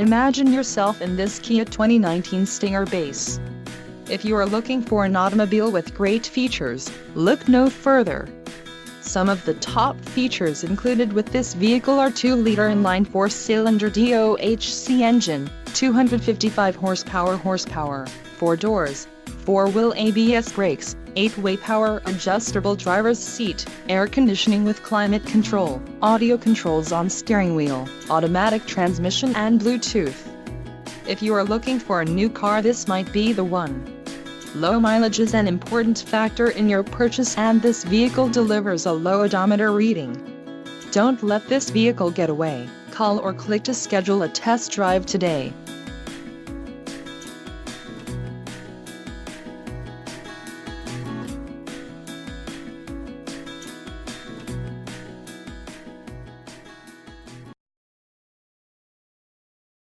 Imagine yourself in this Kia 2019 Stinger base. If you are looking for an automobile with great features, look no further. Some of the top features included with this vehicle are 2-liter inline 4-cylinder DOHC engine, 255 horsepower, 4 doors, 4-wheel ABS brakes, 8-way power adjustable driver's seat, air conditioning with climate control, audio controls on steering wheel, automatic transmission and Bluetooth. If you are looking for a new car, this might be the one. Low mileage is an important factor in your purchase, and this vehicle delivers a low odometer reading. Don't let this vehicle get away. Call or click to schedule a test drive today.